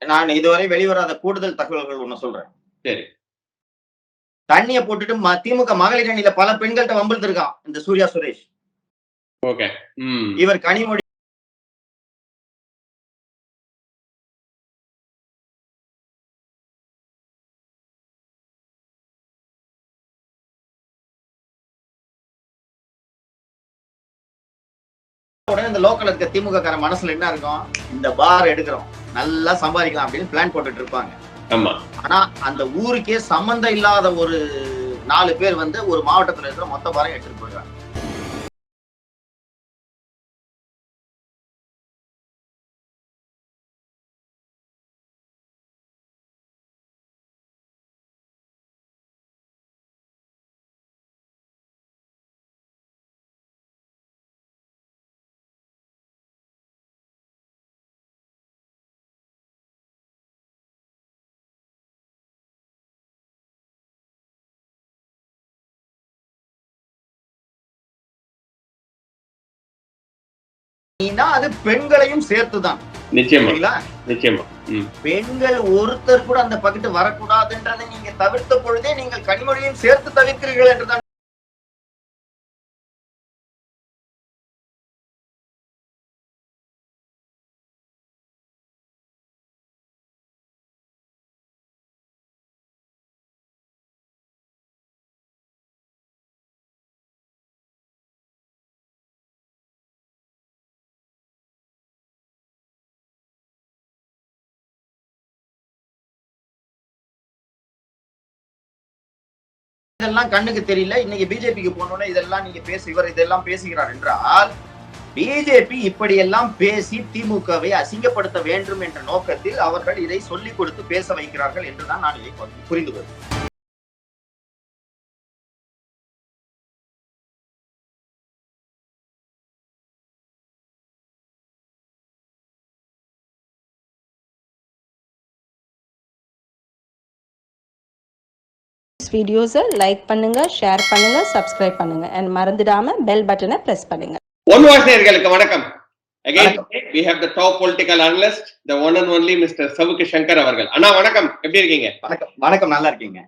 நான் இதுவரை வெளிவராத கூடுதல் தகவல்கள் ஒண்ணு சொல்றேன். சரி. தண்ணிய போட்டுட்டு திமுக மகளிர் அணியில பல பெண்கள்ட்ட வம்பிழுத்திருக்கான் இந்த சூர்யா சுரேஷ். ஓகே. இவர் கனிமொழி இந்த லோக்கல் இருக்க திமுக கார மனசுல என்ன இருக்கும்? இந்த பார் எடுக்கிறோம், நல்லா சம்பாதிக்கலாம் அப்படின்னு பிளான் போட்டுட்டு இருப்பாங்க. ஆமா. ஆனா அந்த ஊருக்கே சம்பந்தம் இல்லாத ஒரு 4 பேர் வந்து ஒரு மாவட்டத்துல இருக்கிற மொத்த பாரம் எடுத்துட்டு போயிடுறாங்க. அது பெண்களையும் சேர்த்துதான். நிச்சயமா. நிச்சயமா. பெண்கள் ஒருத்தர் கூட அந்த பக்கத்து வரக்கூடாதுன்றதை நீங்க தவிர்த்த பொழுதே நீங்கள் கனிமொழியும் சேர்த்து தவிர்க்கிறீர்கள் என்றுதான். இதெல்லாம் கண்ணுக்கு தெரியல. இன்னைக்கு பிஜேபிக்கு போனோட இதெல்லாம் நீங்க இவர் இதெல்லாம் பேசுகிறார் என்றால் பிஜேபி இப்படியெல்லாம் பேசி திமுகவை அசிங்கப்படுத்த வேண்டும் என்ற நோக்கத்தில் அவர்கள் இதை சொல்லிக் கொடுத்து பேச வைக்கிறார்கள் என்றுதான் நான் இதை புரிந்து கொள்கிறேன். வீடியோஸை லைக் பண்ணுங்க, ஷேர் பண்ணுங்க, சப்ஸ்கிரைப் பண்ணுங்க and மறந்துடாம பெல் பட்டனை பிரஸ் பண்ணுங்க. ஒன் வாய்ஸ் நேயர்களுக்கு வணக்கம். Again we have the top political analyst, the one and only Mr. Savukku Shankar அவர்கள். அண்ணா வணக்கம், எப்படி இருக்கீங்க? வணக்கம், நல்லா இருக்கீங்க.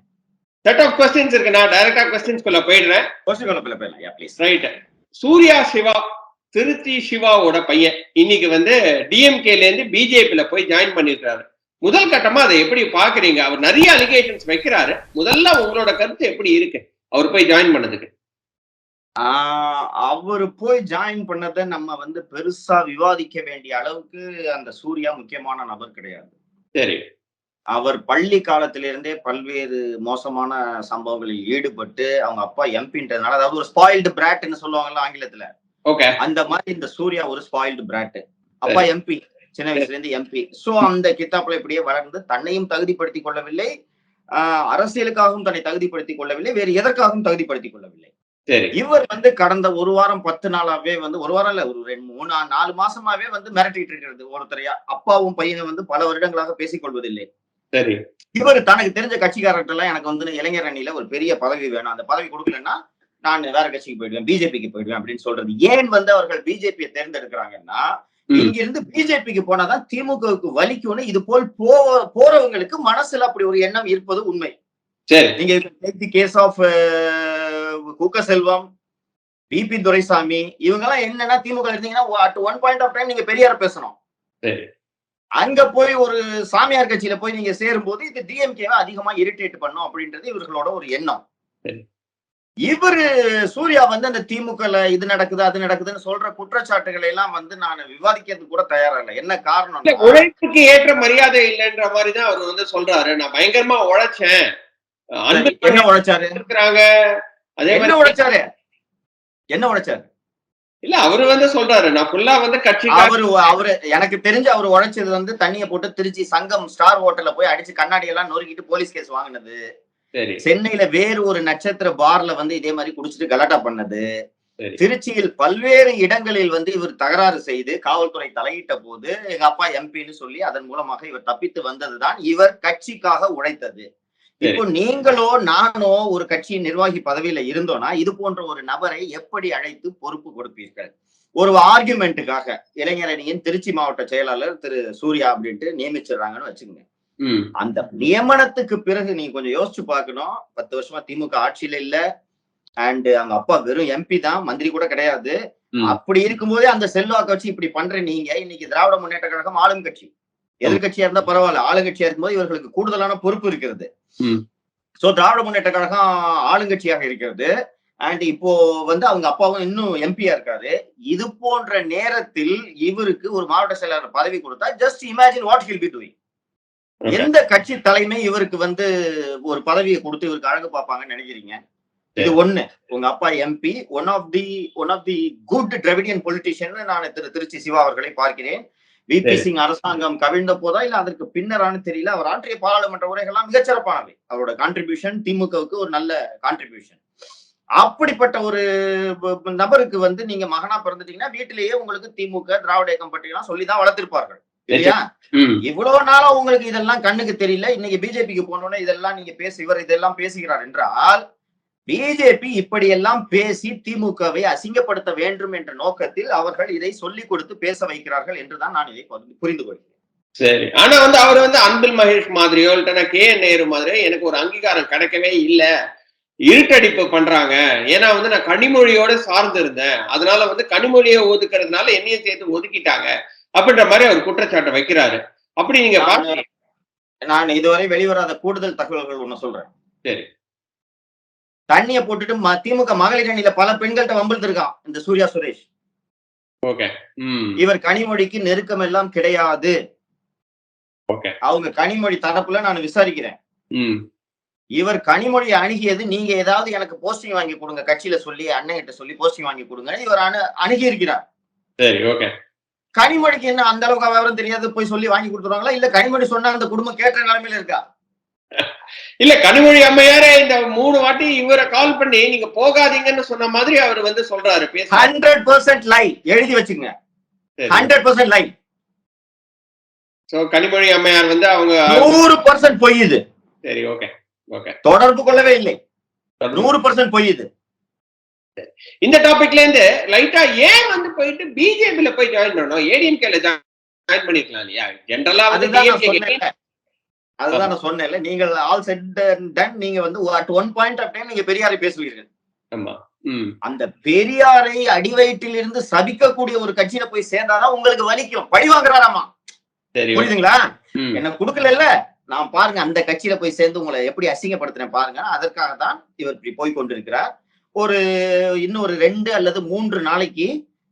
செட் ஆஃப் क्वेश्चंस இருக்கு, நான் டைரக்டா क्वेश्चंस குள்ள போயிடுறேன். क्वेश्चन குள்ள போயிடலாம். யா ப்ளீஸ். ரைட். சூர்யா சிவா, திருச்சி சிவாவோட பையன் இன்னைக்கு வந்து டிஎம்கேல இருந்து பிஜேபில போய் ஜாயின் பண்ணிருக்காரு. முதல் கட்டமா அதை எப்படி பாக்குறீங்க? அவர் நிறைய அலிகேஷன்ஸ் வைக்கிறாரு. முதல்ல உங்களோட கருத்து எப்படி இருக்கு அவர் போய் ஜாயின் பண்ணதுக்கு? அவரு போய் ஜாயின் பண்ணதை நம்ம வந்து பெருசா விவாதிக்க வேண்டிய அளவுக்கு அந்த சூர்யா முக்கியமான நபர் கிடையாது. சரி. அவர் பள்ளி காலத்திலிருந்தே பல்வேறு மோசமான சம்பவங்களில் ஈடுபட்டு அவங்க அப்பா எம்பின்றதுனால, அதாவது ஒரு ஸ்பாயில்டு பிராட்னு சொல்லுவாங்கல்ல ஆங்கிலத்துல, அந்த மாதிரி இந்த சூர்யா ஒரு ஸ்பாயில்டு பிராட். அப்பா எம்பி, சின்ன வயசுல இருந்து எம்பி. சோ அந்த கித்தாப்புல இப்படியே வளர்ந்து தன்னையும் தகுதிப்படுத்திக் கொள்ளவில்லை, அரசியலுக்காகவும் தன்னை தகுதிப்படுத்திக் கொள்ளவில்லை, வேறு எதற்காகவும் தகுதிப்படுத்திக் கொள்ளவில்லை. இவர் வந்து கடந்த ஒரு வாரம் 10 நாளாவே வந்து, ஒரு வாரம் இல்ல, ஒரு 4 மாசமாவே வந்து மிரட்டிட்டு இருக்கிறது ஒருத்தரையா. அப்பாவும் பையனும் வந்து பல வருடங்களாக பேசிக் கொள்வதில்லை. சரி. இவர் தனக்கு தெரிஞ்ச கட்சிக்காரர்கள் எல்லாம் எனக்கு வந்து இளைஞர் அணியில ஒரு பெரிய பதவி வேணும், அந்த பதவி கொடுக்கலன்னா நான் வேற கட்சிக்கு போயிடுவேன், பிஜேபிக்கு போயிடுவேன் அப்படின்னு சொல்றது. ஏன் வந்து அவர்கள் பிஜேபியை தேர்ந்தெடுக்கிறாங்கன்னா, இங்கிருந்து பிஜேபிக்கு போனாதான் திமுகவுக்கு வலிக்கும்னு இது போல் போறவங்களுக்கு மனசுல அப்படி ஒரு எண்ணம் இருப்பது உண்மை. நீங்க கேஸ் ஆஃப் குக்க செல்வம், பிபி துரைசாமி, இவங்க எல்லாம் என்னன்னா திமுக இருந்தீங்கன்னா at one point of time நீங்க பெரியார பேசணும். அங்க போய் ஒரு சாமியார் கட்சியில போய் நீங்க சேரும் போது இது டிஎம்கேவை அதிகமா இரிட்டேட் பண்ணும் அப்படின்றது இவர்களோட ஒரு எண்ணம். இவரு சூர்யா வந்து அந்த திமுகல இது நடக்குது அது நடக்குதுன்னு சொல்ற குற்றச்சாட்டுகளை எல்லாம் வந்து நான் விவாதிக்கிறதுக்கு கூட தயாரா இல்லை. என்ன காரணம்? உழைப்புக்கு ஏற்ற மரியாதை இல்லைன்ற மாதிரிதான் அவர் வந்து சொல்றாரு. நான் பயங்கரமா உழைச்சேன். என்ன உழைச்சாரு இருக்கிறாங்க? அதே மாதிரி என்ன உழைச்சாரு? இல்ல, அவரு வந்து சொல்றாரு நான் ஃபுல்லா வந்து கட்சி. அவரு எனக்கு தெரிஞ்சு அவர் உழைச்சது வந்து தண்ணியை போட்டு திருச்சி சங்கம் ஸ்டார் ஹோட்டல்ல போய் அடிச்சு கண்ணாடி எல்லாம் நொறுக்கிட்டு போலீஸ் கேஸ் வாங்கினது, சென்னையில வேறு ஒரு நட்சத்திர பார்ல வந்து இதே மாதிரி குடிச்சிட்டு கலாட்டா பண்ணது, திருச்சியில் பல்வேறு இடங்களில் வந்து இவர் தகராறு செய்து காவல்துறை தலையிட்ட போது எங்க அப்பா எம்பின்னு சொல்லி அதன் மூலமாக இவர் தப்பித்து வந்ததுதான் இவர் கட்சிக்காக உழைத்தது. இப்போ நீங்களோ நானோ ஒரு கட்சியின் நிர்வாகி பதவியில இருந்தோம்னா இது போன்ற ஒரு நபரை எப்படி அழைத்து பொறுப்பு கொடுப்பீர்கள்? ஒரு ஆர்குமெண்ட்டுக்காக இளைஞர் அணியின் திருச்சி மாவட்ட செயலாளர் திரு சூர்யா அப்படின்ட்டு நியமிச்சிடுறாங்கன்னு வச்சுக்கோங்க. அந்த நியமனத்துக்கு பிறகு நீங்க கொஞ்சம் யோசிச்சு பார்க்கணும். 10 வருஷமா திமுக ஆட்சியில இல்ல. அண்ட் அவங்க அப்பா வெறும் எம்பி தான், மந்திரி கூட கிடையாது. அப்படி இருக்கும்போதே அந்த செல்வாக்க வச்சு இப்படி பண்ற நீங்க இன்னைக்கு திராவிட முன்னேற்ற கழகம் ஆளும் கட்சி, எதிர்கட்சியா இருந்தா பரவாயில்ல, ஆளுங்கட்சியா இருக்கும்போது இவர்களுக்கு கூடுதலான பொறுப்பு இருக்கிறது. சோ திராவிட முன்னேற்ற கழகம் ஆளுங்கட்சியாக இருக்கிறது. அண்ட் இப்போ அவங்க அப்பாவும் இன்னும் எம்பியா இருக்காரு. இது போன்ற நேரத்தில் இவருக்கு ஒரு மாவட்ட செயலாளர் பதவி கொடுத்தா just imagine what he'll be doing. எந்த கட்சி தலைமை இவருக்கு ஒரு பதவியை கொடுத்து இவருக்கு அழகு பார்ப்பாங்கன்னு நினைக்கிறீங்க? இது ஒண்ணு. உங்க அப்பா MP, one of the good Dravidian politician நான் திருச்சி சிவா அவர்களை பார்க்கிறேன். விபி சிங் அரசாங்கம் கவிழ்ந்த போதா இல்ல அதற்கு பின்னரானு தெரியல, அவர் ஆற்றிய பாராளுமன்ற உரைகள்லாம் மிகச்சிறப்பானவை. அவரோட கான்ட்ரிபியூஷன் திமுகவுக்கு ஒரு நல்ல கான்ட்ரிபியூஷன். அப்படிப்பட்ட ஒரு நபருக்கு நீங்க மகனா பிறந்துட்டீங்கன்னா வீட்டிலேயே உங்களுக்கு திமுக திராவிட இயக்கம் பற்றியெல்லாம் சொல்லிதான் வளர்த்திருப்பார்கள் இல்லையா? இவ்வளவு நாளா உங்களுக்கு இதெல்லாம் கண்ணுக்கு தெரியல. இன்னைக்கு பிஜேபிக்கு போனோம்னா இதெல்லாம் நீங்க இவர் இதெல்லாம் பேசுகிறார் என்றால் பிஜேபி இப்படியெல்லாம் பேசி திமுகவை அசிங்கப்படுத்த வேண்டும் என்ற நோக்கத்தில் அவர்கள் இதை சொல்லிக் கொடுத்து பேச வைக்கிறார்கள் என்றுதான் நான் இதை புரிந்து கொள்கிறேன். சரி, ஆனா அவர் அன்பில் மகேஷ் மாதிரியோ இல்லைன்னா KN நேரு மாதிரியோ எனக்கு ஒரு அங்கீகாரம் கிடைக்கவே இல்ல, இருட்டடிப்பு பண்றாங்க. ஏன்னா நான் கனிமொழியோட சார்ந்து இருந்தேன், அதனால கனிமொழியை ஒதுக்குறதுனால என்னையும் சேர்த்து ஒதுக்கிட்டாங்க அப்படின்ற மாதிரி அவர் குற்றச்சாட்டை வைக்கிறாரு. அப்படி நீங்க நான் இதுவரை வெளிவராத கூடுதல் தகவல்கள் ஒண்ணு சொல்றேன். சரி, தண்ணிய போட்டுட்டு திமுக மகளிர் அணியில பல பெண்கள்கிட்ட வம்பிழுத்திருக்கான் இந்த சூர்யா சுரேஷ். ஓகே, இவர் கனிமொழிக்கு நெருக்கம் எல்லாம் கிடையாது. ஓகே, அவங்க கனிமொழி தரப்புல நான் விசாரிக்கிறேன். இவர் கனிமொழியை அணுகியது நீங்க ஏதாவது எனக்கு போஸ்டிங் வாங்கி கொடுங்க, கட்சியில சொல்லி அண்ணன் கிட்ட சொல்லி போஸ்டிங் வாங்கி கொடுங்க, இவர் அணுகி இருக்கிறார். சரி, ஓகே. கனிமொழிக்கு என்ன அந்த அளவுக்கு விவரம் தெரியாது, போய் சொல்லி வாங்கி கொடுத்துருவாங்களா? இல்ல கனிமொழி சொன்னா அந்த குடும்பம் கேட்ட நிலைமையில இருக்கா? இல்ல, கனிமொழி அம்மையாரே இந்த 3 வாட்டி இவரை கால் பண்ணி நீங்க போகாதீங்கன்னு சொன்ன மாதிரி அவர் சொல்றாரு. 100% லை, எழுதி வச்சுங்க. 100% லை. சோ கனிமொழி அம்மையார் அவங்க 100% பொய் இது. சரி, ஓகே, ஓகே. தொடர்பு கொள்ளவே இல்லை. 100% பொய் இது. இந்த டாபிக்ல இருந்து லைட்டா ஏன் போயிட்டு பிஜேபில போய் ஜாயின் பண்ணணும், ஏடிஎம்கேல ஜாயின் பண்ணிக்கலாம் இல்லையா? ஜெனரலா அதுதான் நான் சொன்னேன்ல, நீங்கள் ஆல் செட் அண்ட் டன் நீங்க at one point of time நீங்க பெரியாரை பேசுவீர்கள். ஆமா. அந்த பெரியாரை அடிவயிற்றில் இருந்து சபிக்கக்கூடிய ஒரு கட்சியில போய் சேர்ந்தாதான் உங்களுக்கு வலிக்கும். பழி வாங்குறாராமா. புரியுதுங்களா? என்ன கொடுக்கல, நான் பாருங்க அந்த கட்சியில போய் சேர்ந்து உங்களை எப்படி அசிங்கப்படுத்துறேன் பாருங்க. அதற்காக தான் இவர் இப்படி போய் கொண்டிருக்கிறார். இன்னும் ஒரு 2 அல்லது 3 நாளைக்கு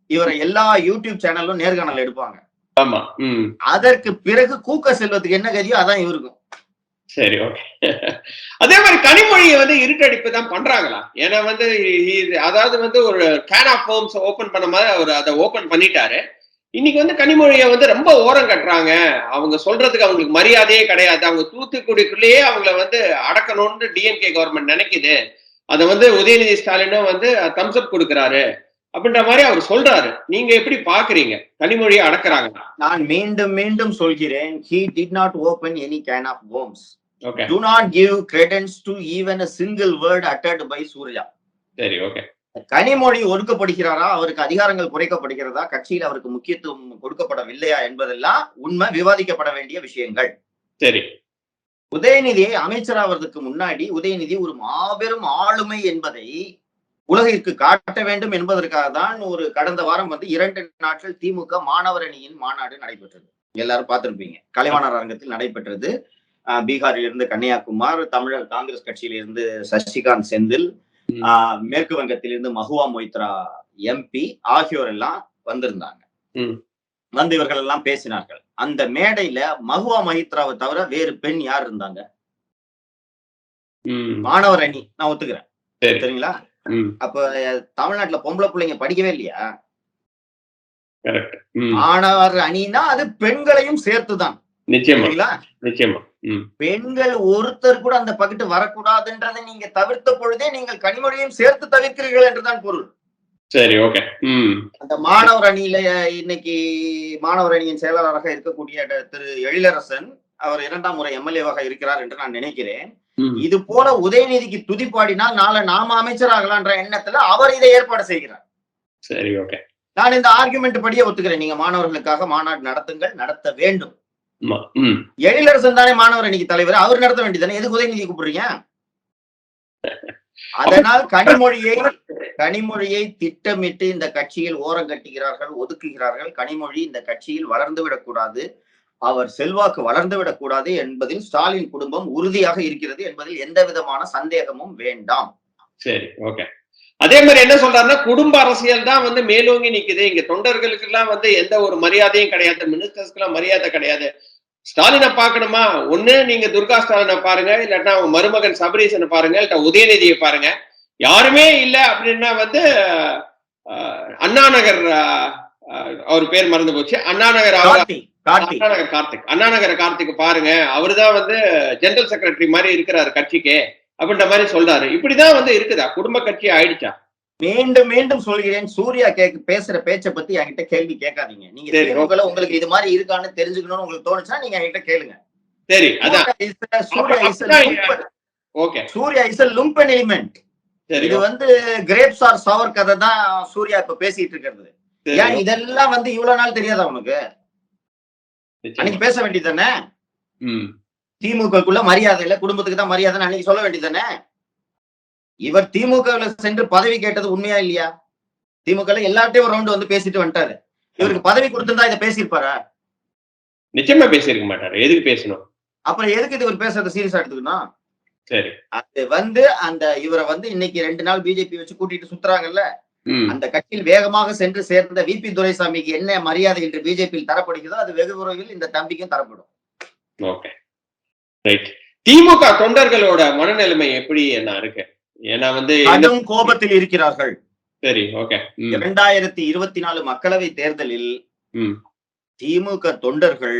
இவரை எல்லா யூடியூப் சேனலும் நேர்காணல் எடுப்பாங்க. ஆமா. அதற்கு பிறகு கூக்க செல்வத்துக்கு என்ன கதியோ அதான் இவருக்கும். சரி, ஓகே. அதே மாதிரி கனிமொழியை இருட்டடிப்பு தான் பண்றாங்களா? ஏன்னா அதாவது ஒரு கேன் ஆஃப் ஹோம்ஸ் ஓபன் பண்ண மாதிரி அவர் அதை ஓபன் பண்ணிட்டாரு. இன்னைக்கு கனிமொழியை ரொம்ப ஓரம் கட்டுறாங்க. அவங்க சொல்றதுக்கு அவங்களுக்கு மரியாதையே கிடையாது. அவங்க தூத்துக்குடிக்குள்ளேயே அவங்கள அடக்கணும்னு டிஎம்கே கவர்மெண்ட் நினைக்குது. அதை உதயநிதி ஸ்டாலினும் தம்ஸ் அப் கொடுக்கிறாரு அப்படின்ற மாதிரி அவர் சொல்றாரு. நீங்க எப்படி பாக்குறீங்க? கனிமொழியை அடக்குறாங்க. நான் மீண்டும் மீண்டும் சொல்கிறேன், he did not open any can of worms. Okay. Do not give credence to even a single word uttered by Surya. சரி, ஓகே. கனிமொழி ஒடுக்கப்படுகிறாரா, அவருக்கு அதிகாரங்கள் குறைக்கப்படுகிறதா, கட்சியில் அவருக்கு முக்கியத்துவம் கொடுக்கப்படவில்லையா என்பதெல்லாம் உண்மை, விவாதிக்கப்பட வேண்டிய விஷயங்கள். சரி. உதயநிதியை அமைச்சராவதற்கு முன்னாடி உதயநிதி ஒரு மாபெரும் ஆளுமை என்பதை உலகிற்கு காட்ட வேண்டும் என்பதற்காக தான் ஒரு கடந்த வாரம் 2 நாட்கள் திமுக மாணவர் அணியின் மாநாடு நடைபெற்றது. எல்லாரும் பார்த்திருப்பீங்க. கலைவாணர் அரங்கத்தில் நடைபெற்றது. பீகாரில் இருந்து கன்னியாகுமார், தமிழக காங்கிரஸ் கட்சியில இருந்து சசிகாந்த் செந்தில், மேற்கு வங்கத்திலிருந்து மஹுவா மொய்த்ரா எம்பி ஆகியோர் எல்லாம் வந்திருந்தாங்க. இவர்கள் எல்லாம் பேசினார்கள். அந்த மேடையில மஹுவா மொய்த்ராவை தவிர வேறு பெண் யார் இருந்தாங்க? மாணவர் அணி. நான் ஒத்துக்கிறேன், சரிங்களா? அப்ப தமிழ்நாட்டுல பொம்பளை பிள்ளைங்க படிக்கவே இல்லையா? மாணவர் அணினா அது பெண்களையும் சேர்த்துதான். நிச்சயமா. பெண்கள் ஒருத்தர் கூட அந்த பக்கத்து வரக்கூடாதுன்றதை நீங்க தவிர்த்த பொழுதே நீங்கள் கனிமொழியையும் சேர்த்து தவிர்க்கிறீர்கள் என்றுதான் பொருள். சரி, ஓகே. அந்த மாணவர் அணியில இன்னைக்கு மாணவர் அணியின் செயலாளராக இருக்கக்கூடிய திரு எழிலரசன், அவர் 2ஆம் முறை எம்எல்ஏவாக இருக்கிறார் என்று நான் நினைக்கிறேன். இது போல உதயநிதிக்கு துதிப்பாடினால் நாளை நாம அமைச்சராகலான்ற எண்ணத்துல அவர் இதை ஏற்பாடு செய்கிறார். சரி, ஓகே. நான் இந்த ஆர்குமெண்ட் படியே ஒத்துக்கிறேன். நீங்க மாணவர்களுக்காக மாநாடு நடத்துங்கள், நடத்த வேண்டும். எழிலரசன் தானே மாணவர் அன்னைக்கு தலைவர், அவர் நடத்த வேண்டியதானே, எதுக்கு உதயநிதி கூப்பிடுறீங்க? அதனால் கனிமொழியை திட்டமிட்டு இந்த கட்சியில் ஓரம் கட்டுகிறார்கள், ஒதுக்குகிறார்கள். கனிமொழி இந்த கட்சியில் வளர்ந்து விடக்கூடாது, அவர் செல்வாக்கு வளர்ந்து விடக்கூடாது என்பதில் ஸ்டாலின் குடும்பம் உறுதியாக இருக்கிறது என்பதில் எந்த விதமான சந்தேகமும் வேண்டாம். சரி, ஓகே. அதே மாதிரி என்ன சொல்றாருன்னா, குடும்ப அரசியல் தான் வந்து மேலோங்கி நிக்குது. இங்க தொண்டர்களுக்கு எல்லாம் வந்து எந்த ஒரு மரியாதையும் கிடையாது, மினிஸ்டர்ஸ்க்கு எல்லாம் மரியாதை கிடையாது. ஸ்டாலினை பார்க்கணுமா, ஒண்ணு நீங்க துர்கா ஸ்டாலினை பாருங்க, இல்லாட்டா அவங்க மருமகன் சபரீசனை பாருங்க, இல்லாட்டா உதயநிதியை பாருங்க. யாருமே இல்ல அப்படின்னா வந்து அண்ணாநகர், அவர் பேர் மறந்து போச்சு, அண்ணாநகர் கார்த்திக் பாருங்க, அவருதான் வந்து ஜெனரல் செக்ரட்டரி மாதிரி இருக்கிறாரு கட்சிக்கு அப்படின்ற மாதிரி சொல்றாரு. இப்படிதான் வந்து இருக்குதா குடும்ப கட்சி ஆயிடுச்சா? மீண்டும் மீண்டும் சொல்கிறேன், சூர்யா பேசுற பேச்சை பத்தி என்கிட்ட கேள்வி கேட்காதீங்க. நீங்க உங்களுக்கு இது மாதிரி இருக்கான்னு தெரிஞ்சுக்கணும்னு உங்களுக்கு தோணுச்சுன்னா நீங்க என்கிட்ட கேளுங்க. சரி, அதான் Suriya is a lumpen element. இது வந்து கிரேப்ஸ் ஆர் சவர் கதை தான் சூர்யா இப்ப பேசிட்டு இருக்கிறது. ஏன் இதெல்லாம் வந்து இவ்வளவு நாள் தெரியாதா உனக்கு? அன்னைக்கு பேச வேண்டியதானே, திமுகக்குள்ள மரியாதை இல்ல, குடும்பத்துக்கு தான் மரியாதை அன்னைக்கு சொல்ல வேண்டியதானே. இவர் திமுக சென்று பதவி கேட்டது உண்மையா இல்லையா? திமுக எல்லார்ட்டையும் ஒரு ரவுண்ட் வந்து பேசிட்டு வந்துட்டாரு. இவருக்கு பதவி கொடுத்திருந்தா இதை பேசியிருப்பாரா? நிச்சயமா பேசியிருக்க மாட்டாரு. எதுக்கு பேசணும்? அப்புறம் எதுக்கு இது ஒரு பேசுறத சீரியஸா எடுத்துக்கணும்? சரி, அது வந்து அந்த இவரை வந்து இன்னைக்கு 2 நாள் பிஜேபி வச்சு கூட்டிட்டு சுத்துறாங்கல்ல, அந்த கட்சியில் வேகமாக சென்று சேர்ந்த விபி துரைசாமிக்கு என்ன மரியாதை என்று பிஜேபியில் தரப்படுகிறதோ அது வெகு விரைவில் இந்த தம்பிக்கும் தரப்படும். Okay, right. திமுக தொண்டர்களோட மனநிலைமை எப்படி என்ன இருக்கு? ஏன்னா வந்து கடும் கோபத்தில் இருக்கிறார்கள். சரி, ஓகே. 2024 மக்களவை தேர்தலில் திமுக தொண்டர்கள்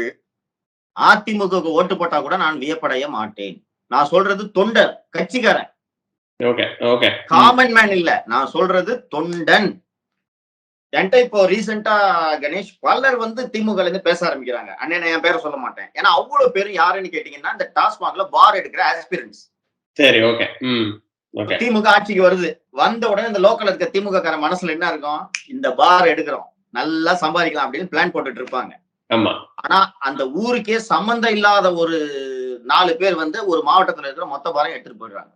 அதிமுக ஓட்டு போட்டா கூட நான் வியப்படைய மாட்டேன். நான் சொல்றது தொண்டர், கட்சிக்காரன், காமன் மேன் இல்ல. நான் சொல்றது தொண்டன். என்கிட்ட இப்போ ரீசெண்டா கணேஷ் பலர் வந்து திமுக இருந்து பேச ஆரம்பிக்கிறாங்க. அண்ணன் என் பேரை சொல்ல மாட்டேன், ஏன்னா அவ்வளவு பேரும் யாருன்னு கேட்டீங்கன்னா இந்த டாஸ்மாக்ல பார் எடுக்கிற ஆஸ்பிரன்ஸ். சரி, ஓகே. திமுக ஆட்சிக்கு வருது, வந்த உடனே இந்த லோக்கல் இருக்க திமுக கார மனசுல என்ன இருக்கும்? இந்த பார் எடுக்கிறோம், நல்லா சம்பாதிக்கலாம் அப்படின்னு பிளான் போட்டுட்டு இருப்பாங்க. ஆனா அந்த ஊருக்கே சம்பந்தம் இல்லாத ஒரு 4 பேர் வந்து ஒரு மாவட்டத்துல இருக்கிற மொத்த பாரம் எடுத்துட்டு போயிடுறாங்க.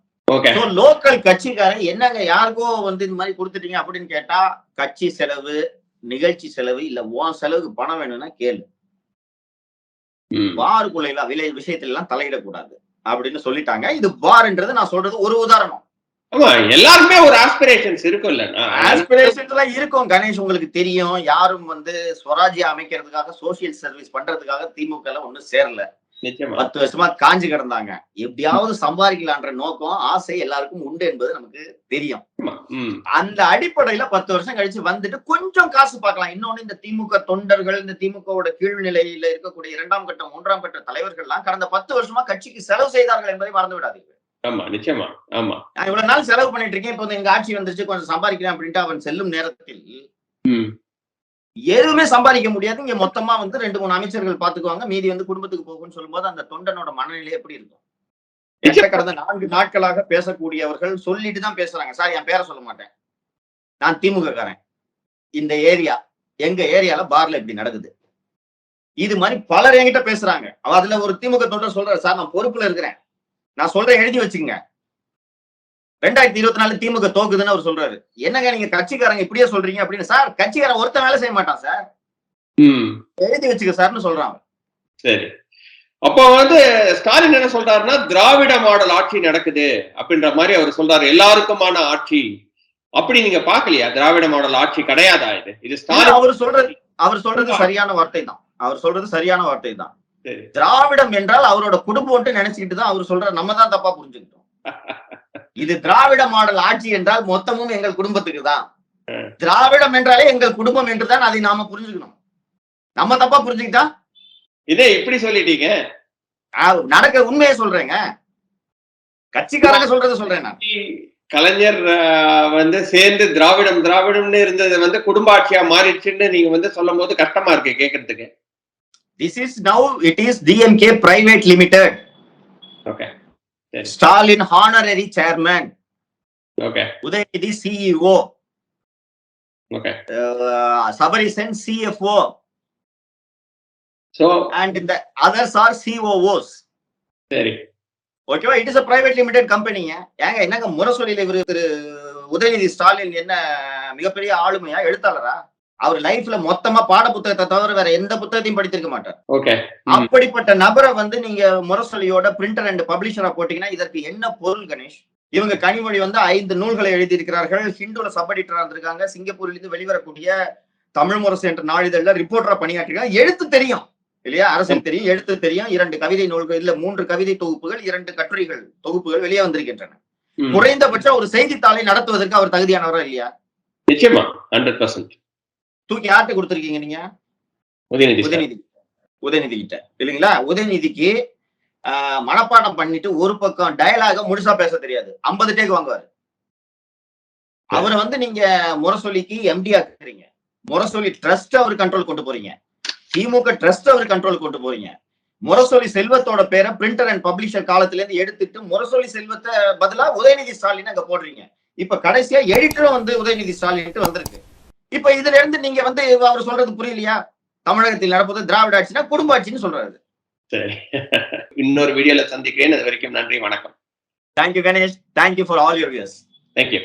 லோக்கல் கட்சிக்காரன் என்னங்க யாருக்கோ வந்து இந்த மாதிரி கொடுத்துட்டீங்க அப்படின்னு கேட்டா, கட்சி செலவு, நிகழ்ச்சி செலவு இல்ல உன் செலவுக்கு பணம் வேணும்னா கேளு, பாருக்குள்ள விஷயத்துல எல்லாம் தலையிடக்கூடாது அப்படின்னு சொல்லிட்டாங்க. இது பார்ன்றது நான் சொல்றது ஒரு உதாரணம். எல்லாருமே ஒரு ஆஸ்பிரேஷன்ஸ் இருக்கும்ல, ஆஸ்பிரேஷன்ஸ் எல்லாம் இருக்கும் கணேஷ், உங்களுக்கு தெரியும். யாரும் வந்து ஸ்வராஜ்யம் அமைக்கிறதுக்காக சோசியல் சர்வீஸ் பண்றதுக்காக திமுக எல்லாம் ஒண்ணும் சேரல. 10 வருஷமா காஞ்சி கிடந்தாங்க. எப்படியாவது சம்பாதிக்கலான்ற நோக்கம், ஆசை எல்லாருக்கும் உண்டு என்பது நமக்கு தெரியும். அந்த அடிப்படையில 10 வருஷம் கழிச்சு வந்துட்டு கொஞ்சம் காசு பார்க்கலாம். இன்னொன்னு, இந்த திமுக தொண்டர்கள், இந்த திமுகவோட கீழ்நிலையில இருக்கக்கூடிய 2ஆம் கட்ட 3ஆம் கட்ட தலைவர்கள் எல்லாம் கடந்த 10 வருஷமா கட்சிக்கு செலவு செய்தார்கள் என்பதை மறந்து விடாதீங்க. நான் இவ்வளவு நாள் செலவு பண்ணிட்டு இருக்கேன், இப்போ எங்க ஆட்சி வந்துருச்சு, கொஞ்சம் சம்பாதிக்கிறேன் அப்படின்ட்டு அவன் செல்லும் நேரத்தில் எதுவுமே சம்பாதிக்க முடியாது. இங்க மொத்தமா வந்து 2-3 அமைச்சர்கள் பாத்துக்குவாங்க, மீதி வந்து குடும்பத்துக்கு போகும்னு சொல்லும்போது அந்த தொண்டனோட மனநிலை எப்படி இருக்கும்? கடந்த 4 நாட்களாக பேசக்கூடியவர்கள் சொல்லிட்டு தான் பேசுறாங்க. சார், என் பேரை சொல்ல மாட்டேன், நான் திமுக காரன், இந்த ஏரியா எங்க ஏரியால பார்ல இப்படி நடக்குது, இது மாதிரி பலர் என்கிட்ட பேசுறாங்க. அதுல ஒரு திமுக தொண்டர் சொல்றாரு, சார் நான் பொறுப்புல இருக்கிறேன், நான் சொல்றேன் எழுதி வச்சுங்க, 2024 திமுக தோக்குதுன்னு அவர் சொல்றாரு. என்னங்க நீங்க கட்சிக்காரங்க இப்படியே சொல்றீங்க அப்படின்னு. சார், கட்சிக்காரன் ஒருத்தன் வேலை செய்ய மாட்டான் சார், எழுதி வச்சுக்க சார்னு சொல்றான். சரி, அப்போ வந்து ஸ்டாலின் என்ன சொல்றாருன்னா, திராவிட மாடல் ஆட்சி நடக்குது அப்படின்ற மாதிரி அவர் சொல்றாரு, எல்லாருக்குமான ஆட்சி. அப்படி நீங்க பாக்கலையா? திராவிட மாடல் ஆட்சி கிடையாதா இது? இது ஸ்டாலின் அவர் சொல்றது சரியான வார்த்தை தான். அவர் சொல்றது சரியான வார்த்தை தான். திராவிடம் என்றால் அவரோட குடும்பம் நினைச்சுக்கிட்டு தான் அவர் சொல்ற. நம்ம தான் தப்பா புரிஞ்சுக்கிட்டோம். இது திராவிட மாடல் ஆட்சி என்றால் மொத்தமும் எங்கள் குடும்பத்துக்கு தான். திராவிடம் என்றாலே எங்கள் குடும்பம் என்றுதான் அதை நாம புரிஞ்சுக்கணும். நம்ம தப்பா புரிஞ்சுக்கிட்டா இதே இப்படி சொல்லிட்டீங்க. நடக்க உண்மையை சொல்றேங்க, கட்சிக்காரங்க சொல்றதை சொல்றேன் நான். கலைஞர் வந்து சேர்ந்து திராவிடம்னு இருந்தது வந்து குடும்ப ஆட்சியா மாறிடுச்சுன்னு நீங்க வந்து சொல்லும் போது கஷ்டமா இருக்கு கேட்கறதுக்கு. This is now it is DMK Private Limited. Okay. Stalin honorary chairman. Okay. Udayநிதி CEO. Okay. Sabarisen CFO. So, And the others are COOs. சரி. ஓகேவா? It is a private limited companyங்க. ஏங்க என்னங்க முரசொலியில இவரு திரு உதயநிதி ஸ்டாலின் என்ன மிகப்பெரிய ஆளுமையா, எழுத்தாளரா? அவர் லைஃப்ல மொத்தமா பாட புத்தகத்தை தவிர வேற எந்த புத்தகத்தையும் படித்திருக்க மாட்டார். ஓகே. அப்படிப்பட்ட நபரை வந்து நீங்க முரசொலியோட பிரிண்டர் அண்ட் பப்ளிஷரா போட்டீங்கன்னா இதற்கு என்ன பொருள் கணேஷ்? இவங்க கனிமொழி வந்து 5 நூல்களை எழுதியிருக்கிறார்கள். ஹிந்துல சப் எடிட்டரா இருந்திருக்காங்க. சிங்கப்பூரில் இருந்து வெளிவரக்கூடிய தமிழ் முரசு என்ற நாளிதழ்ல ரிப்போர்ட்டரா பணியாற்றிருக்காங்க. எழுத்து தெரியும் இல்லையா? அரசியல் தெரியும், எழுத்து தெரியும். 2 கவிதை நூல்கள், இல்ல 3 கவிதை தொகுப்புகள், 2 கட்டுரைகள் தொகுப்புகள் வெளியே வந்திருக்கின்றன. குறைந்தபட்சம் ஒரு செய்தித்தாளை நடத்துவதற்கு அவர் தகுதியானவரா இல்லையா? நிச்சயமா 100%. தூக்கி யார்கிட்ட கொடுத்திருக்கீங்க நீங்க? உதயநிதி கிட்ட இல்லைங்களா? உதயநிதிக்கு மனப்பாடம் பண்ணிட்டு ஒரு பக்கம் டயலாக முழுசா பேச தெரியாது. 50 டேக் வாங்குவாரு. அவரை வந்து நீங்க முரசொலிக்கு எம்டி ஆக்குறீங்க. முரசொலி ட்ரஸ்ட் அவர் கண்ட்ரோல் கொண்டு போறீங்க. திமுக ட்ரஸ்ட் அவர் கண்ட்ரோல் கொண்டு போறீங்க. முரசொலி செல்வத்தோட பேரை பிரிண்டர் அண்ட் பப்ளிஷர் காலத்துல இருந்து எடுத்துட்டு முரசொலி செல்வத்தை பதிலா உதயநிதி ஸ்டாலின் அங்க போடுறீங்க. இப்ப கடைசியா எடிட்டரும் வந்து உதயநிதி ஸ்டாலின் வந்திருக்கு. இப்ப இதுல இருந்து நீங்க வந்து அவர் சொல்றது புரியலையா? தமிழகத்தில் நடப்பது திராவிட ஆட்சினா குடும்ப ஆட்சின்னு சொல்றாரு. சரி. இன்னொரு வீடியோல சந்திக்கிறேன். அது வரைக்கும் நன்றி, வணக்கம். Thank you Ganesh. Thank you for all your views. Thank you.